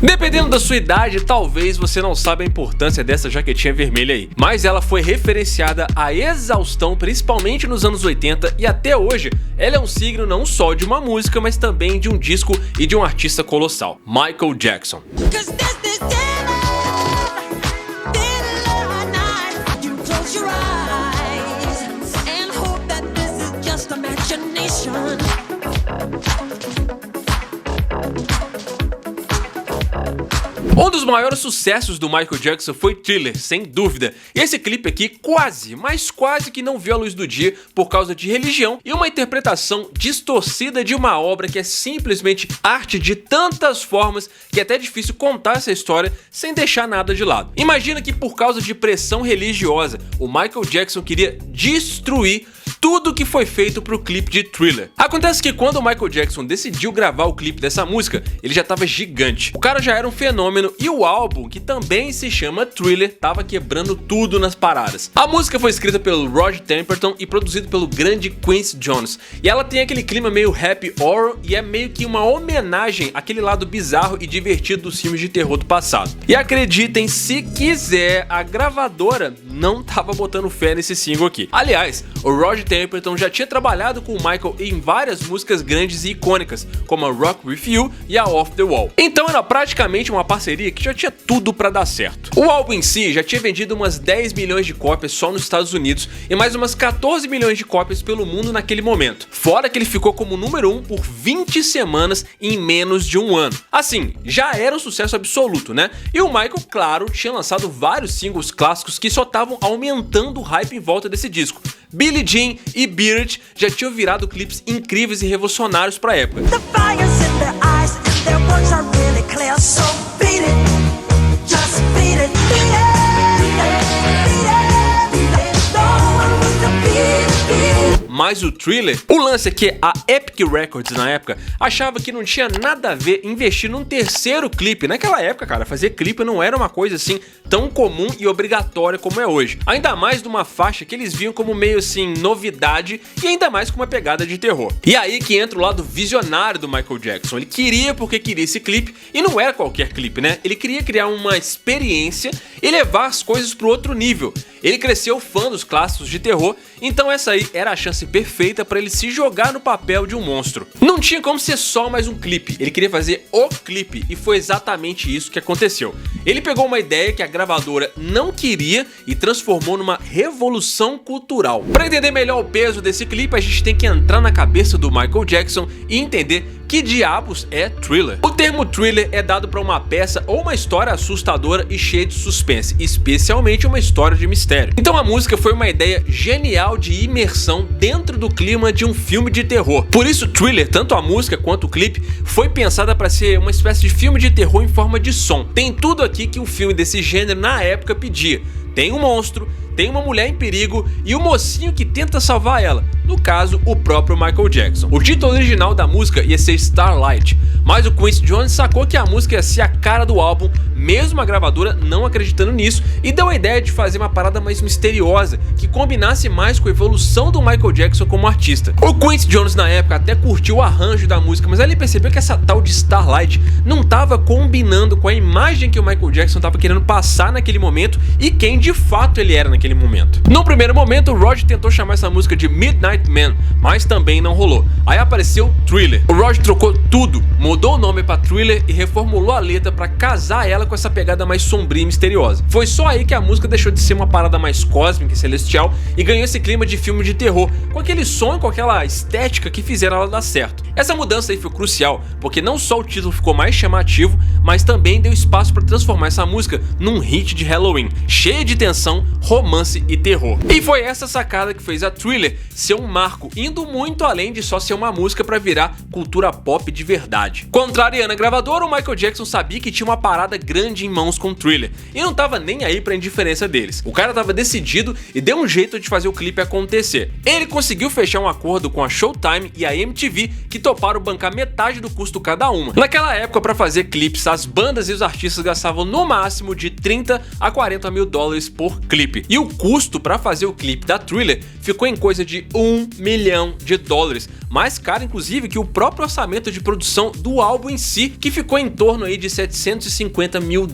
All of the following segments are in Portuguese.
Dependendo da sua idade, talvez você não saiba a importância dessa jaquetinha vermelha aí, mas ela foi referenciada à exaustão, principalmente nos anos 80, e até hoje ela é um signo não só de uma música, mas também de um disco e de um artista colossal, Michael Jackson. Um dos maiores sucessos do Michael Jackson foi Thriller, sem dúvida. E esse clipe aqui quase, mas quase que não viu a luz do dia por causa de religião e uma interpretação distorcida de uma obra que é simplesmente arte de tantas formas que é até difícil contar essa história sem deixar nada de lado. Imagina que por causa de pressão religiosa, o Michael Jackson queria destruir tudo que foi feito pro clipe de Thriller. Acontece que quando o Michael Jackson decidiu gravar o clipe dessa música, ele já tava gigante. O cara já era um fenômeno e o álbum, que também se chama Thriller, tava quebrando tudo nas paradas. A música foi escrita pelo Rod Temperton e produzido pelo grande Quincy Jones. E ela tem aquele clima meio happy horror e é meio que uma homenagem àquele lado bizarro e divertido dos filmes de terror do passado. E acreditem se quiser, a gravadora não tava botando fé nesse single aqui. Aliás, o Rod Temperton já tinha trabalhado com o Michael em várias músicas grandes e icônicas, como a Rock With You e a Off The Wall. Então era praticamente uma parceria que já tinha tudo pra dar certo. O álbum em si já tinha vendido umas 10 milhões de cópias só nos Estados Unidos e mais umas 14 milhões de cópias pelo mundo naquele momento. Fora que ele ficou como número 1 por 20 semanas em menos de um ano. Assim, já era um sucesso absoluto, né? E o Michael, claro, tinha lançado vários singles clássicos que só estavam aumentando o hype em volta desse disco. Billie Jean e Beat It já tinham virado clipes incríveis e revolucionários pra época. Mas o Thriller, o lance é que a Epic Records na época achava que não tinha nada a ver investir num terceiro clipe. Naquela época, cara, fazer clipe não era uma coisa assim tão comum e obrigatória como é hoje. Ainda mais numa faixa que eles viam como meio assim novidade e ainda mais com uma pegada de terror. E aí que entra o lado visionário do Michael Jackson. Ele queria porque queria esse clipe e não era qualquer clipe, né? Ele queria criar uma experiência e levar as coisas pro outro nível. Ele cresceu fã dos clássicos de terror, então essa aí era a chance perfeita para ele se jogar no papel de um monstro. Não tinha como ser só mais um clipe, ele queria fazer o clipe e foi exatamente isso que aconteceu. Ele pegou uma ideia que a gravadora não queria e transformou numa revolução cultural. Para entender melhor o peso desse clipe, a gente tem que entrar na cabeça do Michael Jackson e entender que diabos é Thriller. O termo Thriller é dado para uma peça ou uma história assustadora e cheia de suspense, especialmente uma história de mistério. Então a música foi uma ideia genial de imersão dentro do clima de um filme de terror. Por isso Thriller, tanto a música quanto o clipe, foi pensada para ser uma espécie de filme de terror em forma de som. Tem tudo aqui que um filme desse gênero na época pedia. Tem um monstro, tem uma mulher em perigo e o mocinho que tenta salvar ela, no caso, o próprio Michael Jackson. O título original da música ia ser Starlight, mas o Quincy Jones sacou que a música ia ser a cara do álbum, mesmo a gravadora não acreditando nisso, e deu a ideia de fazer uma parada mais misteriosa, que combinasse mais com a evolução do Michael Jackson como artista. O Quincy Jones na época até curtiu o arranjo da música, mas aí ele percebeu que essa tal de Starlight não estava combinando com a imagem que o Michael Jackson estava querendo passar naquele momento e quem de fato ele era naquele momento. No primeiro momento, o Rod tentou chamar essa música de Midnight Man, mas também não rolou. Aí apareceu Thriller. O Rod trocou tudo, mudou o nome para Thriller e reformulou a letra para casar ela com essa pegada mais sombria e misteriosa. Foi só aí que a música deixou de ser uma parada mais cósmica e celestial e ganhou esse clima de filme de terror, com aquele som e com aquela estética que fizeram ela dar certo. Essa mudança aí foi crucial, porque não só o título ficou mais chamativo, mas também deu espaço para transformar essa música num hit de Halloween, cheia de tensão, romance e terror. E foi essa sacada que fez a Thriller ser um marco, indo muito além de só ser uma música para virar cultura pop de verdade. Contrariando a gravadora, o Michael Jackson sabia que tinha uma parada grande em mãos com Thriller e não tava nem aí pra indiferença deles. O cara tava decidido e deu um jeito de fazer o clipe acontecer. Ele conseguiu fechar um acordo com a Showtime e a MTV que toparam bancar metade do custo cada uma. Naquela época, para fazer clipes, as bandas e os artistas gastavam no máximo de 30 a 40 mil dólares por clipe. E o custo para fazer o clipe da Thriller ficou em coisa de $1 milhão, mais caro inclusive que o próprio orçamento de produção do álbum em si, que ficou em torno aí de $750 mil.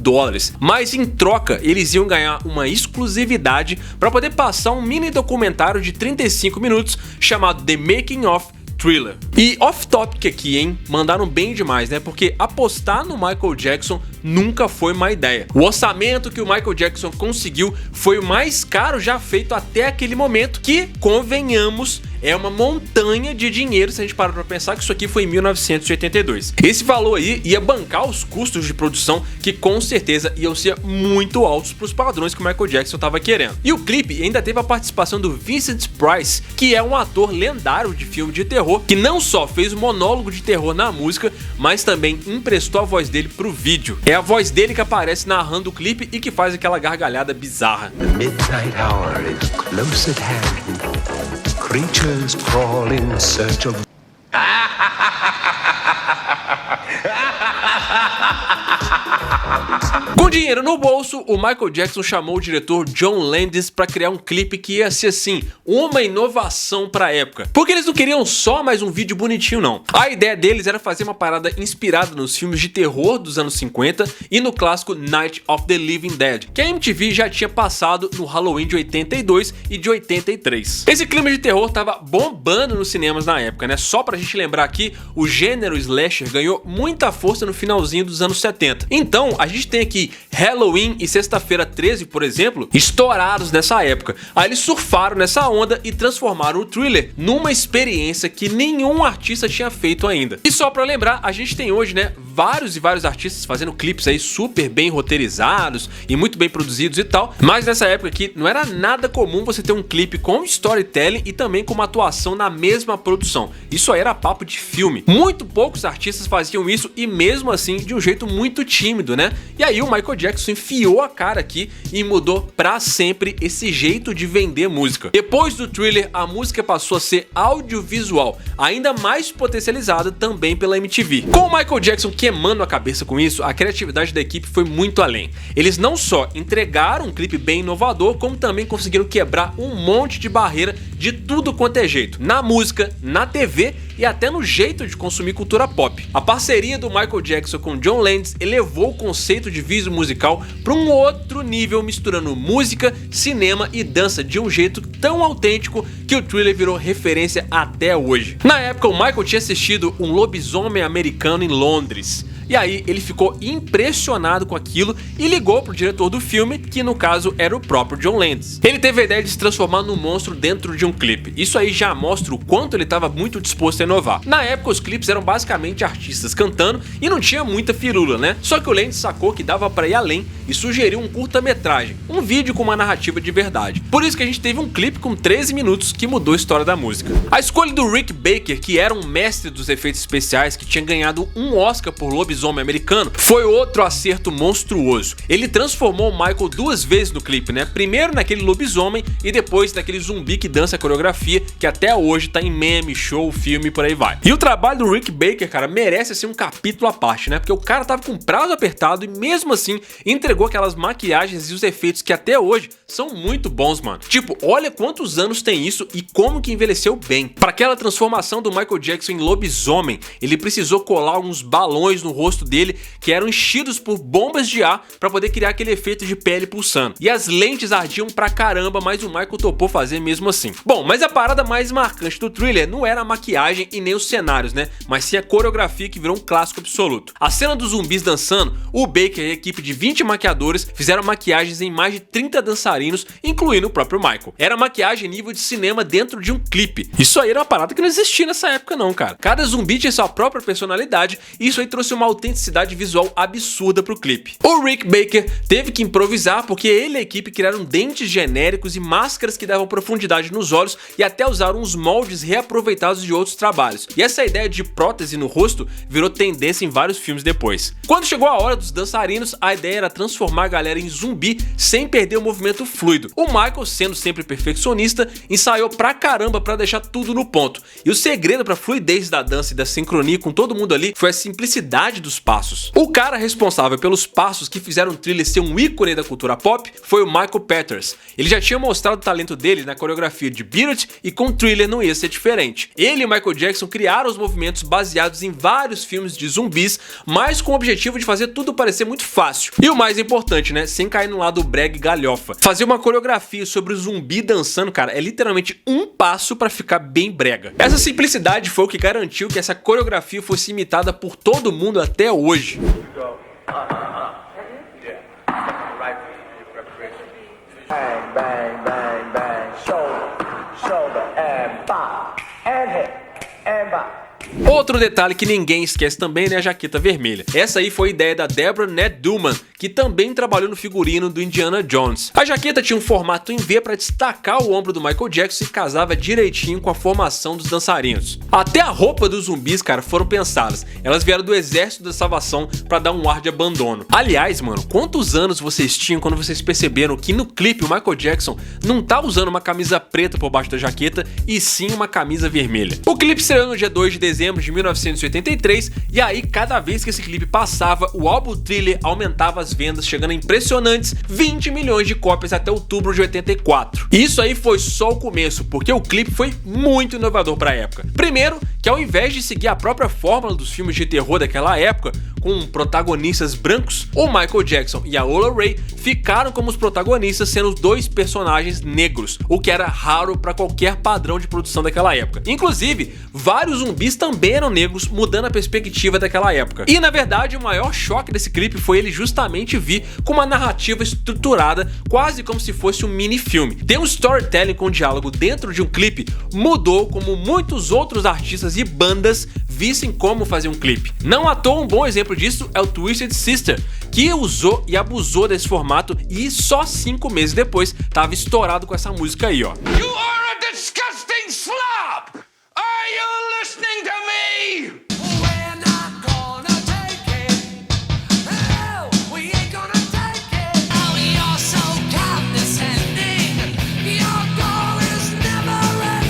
Mas em troca eles iam ganhar uma exclusividade para poder passar um mini documentário de 35 minutos chamado The Making of Thriller. E off-topic aqui, hein? Mandaram bem demais, né? Porque apostar no Michael Jackson nunca foi uma ideia. O orçamento que o Michael Jackson conseguiu foi o mais caro já feito até aquele momento, que, convenhamos, é uma montanha de dinheiro se a gente parar pra pensar que isso aqui foi em 1982. Esse valor aí ia bancar os custos de produção que com certeza iam ser muito altos pros padrões que o Michael Jackson tava querendo. E o clipe ainda teve a participação do Vincent Price, que é um ator lendário de filme de terror, que não só fez um monólogo de terror na música, mas também emprestou a voz dele pro vídeo. É a voz dele que aparece narrando o clipe e que faz aquela gargalhada bizarra. The midnight hour is close at hand. Creatures crawl in search of... Com dinheiro no bolso, o Michael Jackson chamou o diretor John Landis para criar um clipe que ia ser assim, uma inovação para a época. Porque eles não queriam só mais um vídeo bonitinho não. A ideia deles era fazer uma parada inspirada nos filmes de terror dos anos 50 e no clássico Night of the Living Dead, que a MTV já tinha passado no Halloween de 82 e de 83. Esse clima de terror tava bombando nos cinemas na época, né? Só pra gente lembrar aqui, o gênero slasher ganhou muita força no finalzinho dos anos 70. Então, a gente tem aqui Halloween e Sexta-feira 13, por exemplo, estourados nessa época. Aí eles surfaram nessa onda e transformaram o Thriller numa experiência que nenhum artista tinha feito ainda. E só pra lembrar, a gente tem hoje, né, vários artistas fazendo clipes aí super bem roteirizados e muito bem produzidos e tal, mas nessa época aqui não era nada comum você ter um clipe com storytelling e também com uma atuação na mesma produção. Isso aí era papo de filme. Muito poucos artistas faziam isso e mesmo assim de um jeito muito tímido, né? E aí o Michael Jackson enfiou a cara aqui e mudou pra sempre esse jeito de vender música. Depois do Thriller, a música passou a ser audiovisual, ainda mais potencializada também pela MTV. Com o Michael Jackson queimando a cabeça com isso, a criatividade da equipe foi muito além. Eles não só entregaram um clipe bem inovador, como também conseguiram quebrar um monte de barreira de tudo quanto é jeito, na música, na TV e até no jeito de consumir cultura pop. A parceria do Michael Jackson com John Landis elevou o conceito de vídeo musical para um outro nível, misturando música, cinema e dança de um jeito tão autêntico que o Thriller virou referência até hoje. Na época, o Michael tinha assistido Um Lobisomem Americano em Londres. E aí ele ficou impressionado com aquilo e ligou pro diretor do filme, que no caso era o próprio John Landis. Ele teve a ideia de se transformar num monstro dentro de um clipe. Isso aí já mostra o quanto ele estava muito disposto a inovar. Na época os clipes eram basicamente artistas cantando e não tinha muita firula, né? Só que o Landis sacou que dava pra ir além e sugeriu um curta-metragem, um vídeo com uma narrativa de verdade. Por isso que a gente teve um clipe com 13 minutos que mudou a história da música. A escolha do Rick Baker, que era um mestre dos efeitos especiais, que tinha ganhado um Oscar por Lobisomem Americano, foi outro acerto monstruoso. Ele transformou o Michael duas vezes no clipe, né? Primeiro naquele lobisomem e depois naquele zumbi que dança a coreografia, que até hoje tá em meme, show, filme e por aí vai. E o trabalho do Rick Baker, cara, merece assim um capítulo à parte, né? Porque o cara tava com prazo apertado e mesmo assim entregou aquelas maquiagens e os efeitos que até hoje são muito bons, mano. Tipo, olha quantos anos tem isso e como que envelheceu bem. Para aquela transformação do Michael Jackson em lobisomem, ele precisou colar uns balões no rosto dele que eram enchidos por bombas de ar para poder criar aquele efeito de pele pulsando. E as lentes ardiam pra caramba, mas o Michael topou fazer mesmo assim. Bom, mas a parada mais marcante do Thriller não era a maquiagem e nem os cenários, né? Mas sim a coreografia, que virou um clássico absoluto. A cena dos zumbis dançando, o Baker e a equipe de 20 maquiadores fizeram maquiagens em mais de 30 dançarinos, incluindo o próprio Michael. Era maquiagem nível de cinema dentro de um clipe. Isso aí era uma parada que não existia nessa época não, cara. Cada zumbi tinha sua própria personalidade e isso aí trouxe uma autenticidade visual absurda pro clipe. O Rick Baker teve que improvisar porque ele e a equipe criaram dentes genéricos e máscaras que davam profundidade nos olhos e até usaram uns moldes reaproveitados de outros trabalhos. E essa ideia de prótese no rosto virou tendência em vários filmes depois. Quando chegou a hora dos dançarinos, a ideia era transformar a galera em zumbi sem perder o movimento fluido. O Michael, sendo sempre perfeccionista, ensaiou pra caramba pra deixar tudo no ponto. E o segredo pra fluidez da dança e da sincronia com todo mundo ali foi a simplicidade dos passos. O cara responsável pelos passos que fizeram o Thriller ser um ícone da cultura pop foi o Michael Peters. Ele já tinha mostrado o talento dele na coreografia de Beat It e com Thriller não ia ser diferente. Ele e Michael Jackson criaram os movimentos baseados em vários filmes de zumbis, mas com o objetivo de fazer tudo parecer muito fácil. E o mais importante, né, sem cair no lado brega e galhofa. Fazer uma coreografia sobre o zumbi dançando, cara, é literalmente um passo pra ficar bem brega. Essa simplicidade foi o que garantiu que essa coreografia fosse imitada por todo mundo até hoje. Bang, bang, bang, bang, shoulder, and bop, and hip, and bop. Outro detalhe que ninguém esquece também é a jaqueta vermelha. Essa aí foi a ideia da Deborah Ned Duman, que também trabalhou no figurino do Indiana Jones. A jaqueta tinha um formato em V para destacar o ombro do Michael Jackson e casava direitinho com a formação dos dançarinos. Até a roupa dos zumbis, cara, foram pensadas. Elas vieram do Exército da Salvação para dar um ar de abandono. Aliás, mano, quantos anos vocês tinham quando vocês perceberam que no clipe o Michael Jackson não tá usando uma camisa preta por baixo da jaqueta e sim uma camisa vermelha? O clipe estreou no dia 2 de dezembro de 1983 e aí cada vez que esse clipe passava, o álbum Thriller aumentava as vendas, chegando a impressionantes 20 milhões de cópias até outubro de 84. E isso aí foi só o começo, porque o clipe foi muito inovador para a época. Primeiro, que ao invés de seguir a própria fórmula dos filmes de terror daquela época, com protagonistas brancos, o Michael Jackson e a Ola Ray ficaram como os protagonistas, sendo os dois personagens negros, o que era raro para qualquer padrão de produção daquela época. Inclusive, vários zumbis também eram negros, mudando a perspectiva daquela época. E na verdade, o maior choque desse clipe foi ele justamente vir com uma narrativa estruturada, quase como se fosse um mini-filme. Ter um storytelling com diálogo dentro de um clipe mudou como muitos outros artistas e bandas vissem como fazer um clipe. Não à toa, um bom exemplo disso é o Twisted Sister, que usou e abusou desse formato e só 5 meses depois tava estourado com essa música aí, ó. You are a disgusting slob! Are you listening to me? We're not gonna take it. No, we ain't gonna take it. Oh, you're so condescending. Your goal is never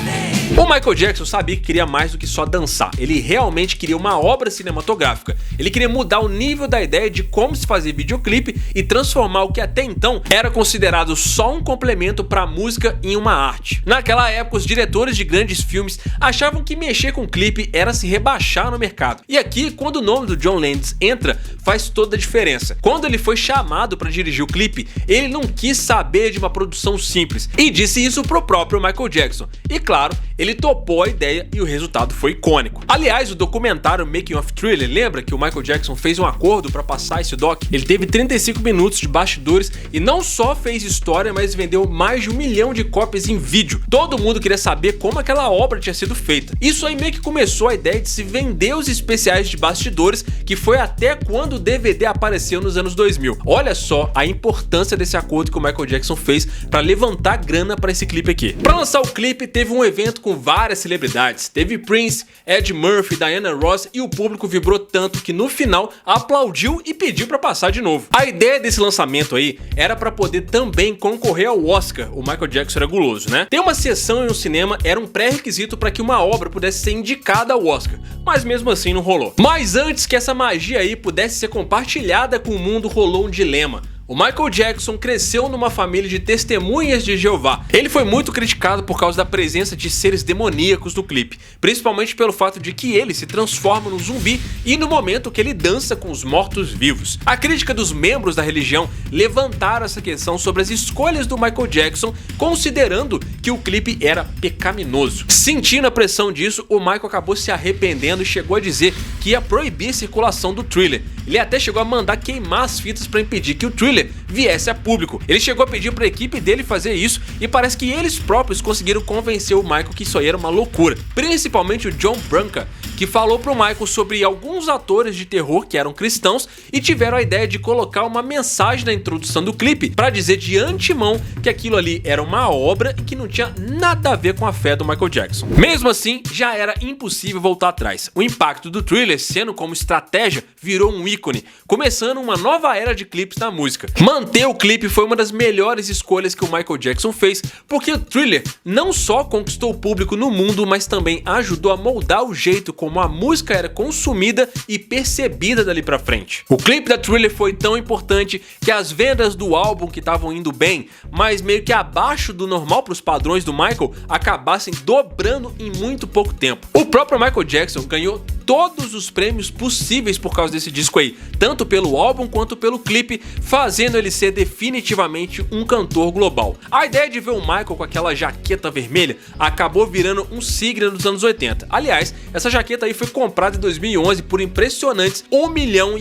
ending. O Michael Jackson sabia que queria mais do que só dançar. Ele realmente queria uma obra cinematográfica. Ele queria mudar o nível da ideia de como se fazer videoclipe e transformar o que até então era considerado só um complemento para a música em uma arte. Naquela época, os diretores de grandes filmes achavam que mexer com clipe era se rebaixar no mercado. E aqui, quando o nome do John Landis entra, faz toda a diferença. Quando ele foi chamado para dirigir o clipe, ele não quis saber de uma produção simples e disse isso pro próprio Michael Jackson. E claro, ele topou a ideia e o resultado foi icônico. Aliás, o documentário Making of Thriller, lembra que o Michael Jackson fez um acordo para passar esse doc? Ele teve 35 minutos de bastidores e não só fez história, mas vendeu mais de 1 milhão de cópias em vídeo. Todo mundo queria saber como aquela obra tinha sido feita. Isso aí meio que começou a ideia de se vender os especiais de bastidores, que foi até quando o DVD apareceu nos anos 2000. Olha só a importância desse acordo que o Michael Jackson fez para levantar grana para esse clipe aqui. Para lançar o clipe, teve um evento com várias celebridades. Teve Prince, Ed Murphy, Diana Ross e o público vibrou tanto que no final aplaudiu e pediu para passar de novo. A ideia desse lançamento aí era para poder também concorrer ao Oscar. O Michael Jackson era guloso, né? Ter uma sessão em um cinema era um pré-requisito para que uma obra pudesse ser indicada ao Oscar, mas mesmo assim não rolou. Mas antes que essa magia aí pudesse ser compartilhada com o mundo, rolou um dilema. O Michael Jackson cresceu numa família de testemunhas de Jeová. Ele foi muito criticado por causa da presença de seres demoníacos no clipe, principalmente pelo fato de que ele se transforma num zumbi e no momento que ele dança com os mortos-vivos. A crítica dos membros da religião levantaram essa questão sobre as escolhas do Michael Jackson, considerando que o clipe era pecaminoso. Sentindo a pressão disso, o Michael acabou se arrependendo e chegou a dizer que ia proibir a circulação do Thriller. Ele até chegou a mandar queimar as fitas para impedir que o Thriller viesse a público. Ele chegou a pedir para a equipe dele fazer isso e parece que eles próprios conseguiram convencer o Michael que isso aí era uma loucura. Principalmente o John Branca, que falou pro Michael sobre alguns atores de terror que eram cristãos e tiveram a ideia de colocar uma mensagem na introdução do clipe para dizer de antemão que aquilo ali era uma obra e que não tinha nada a ver com a fé do Michael Jackson. Mesmo assim, já era impossível voltar atrás. O impacto do Thriller, sendo como estratégia, virou um ícone, começando uma nova era de clipes na música. Manter o clipe foi uma das melhores escolhas que o Michael Jackson fez, porque o Thriller não só conquistou o público no mundo, mas também ajudou a moldar o jeito como a música era consumida e percebida dali pra frente. O clipe da Thriller foi tão importante que as vendas do álbum, que estavam indo bem, mas meio que abaixo do normal para os padrões do Michael, acabassem dobrando em muito pouco tempo. O próprio Michael Jackson ganhou todos os prêmios possíveis por causa desse disco aí, tanto pelo álbum quanto pelo clipe, fazendo ele ser definitivamente um cantor global. A ideia de ver o Michael com aquela jaqueta vermelha acabou virando um signo dos anos 80. Aliás, essa jaqueta aí foi comprada em 2011 por impressionantes $1.8 milhão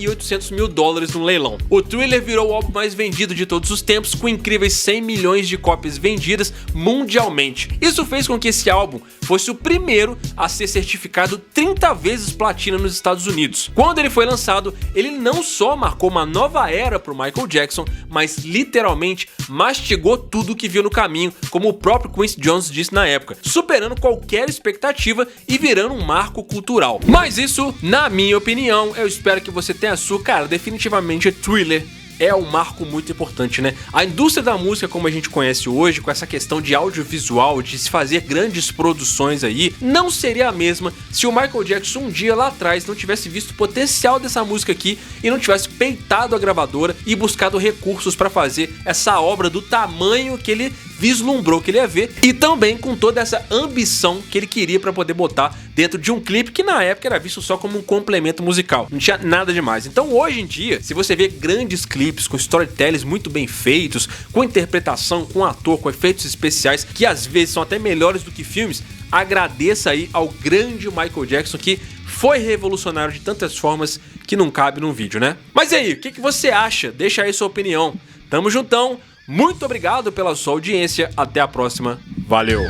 no leilão. O Thriller virou o álbum mais vendido de todos os tempos, com incríveis 100 milhões de cópias vendidas mundialmente. Isso fez com que esse álbum fosse o primeiro a ser certificado 30 vezes platina nos Estados Unidos. Quando ele foi lançado, ele não só marcou uma nova era para o Michael Jackson, mas literalmente mastigou tudo que viu no caminho, como o próprio Quincy Jones disse na época, superando qualquer expectativa e virando um marco cultural. Mas isso, na minha opinião, eu espero que você tenha a sua, cara, definitivamente Thriller é um marco muito importante, né? A indústria da música como a gente conhece hoje, com essa questão de audiovisual, de se fazer grandes produções aí, não seria a mesma se o Michael Jackson um dia lá atrás não tivesse visto o potencial dessa música aqui e não tivesse peitado a gravadora e buscado recursos para fazer essa obra do tamanho que ele vislumbrou que ele ia ver, e também com toda essa ambição que ele queria para poder botar dentro de um clipe que na época era visto só como um complemento musical, não tinha nada demais. Então hoje em dia, se você vê grandes clipes com storytellings muito bem feitos, com interpretação, com ator, com efeitos especiais que às vezes são até melhores do que filmes, agradeça aí ao grande Michael Jackson, que foi revolucionário de tantas formas que não cabe num vídeo, né? Mas e aí, o que você acha? Deixa aí sua opinião. Tamo juntão. Muito obrigado pela sua audiência, até a próxima, valeu!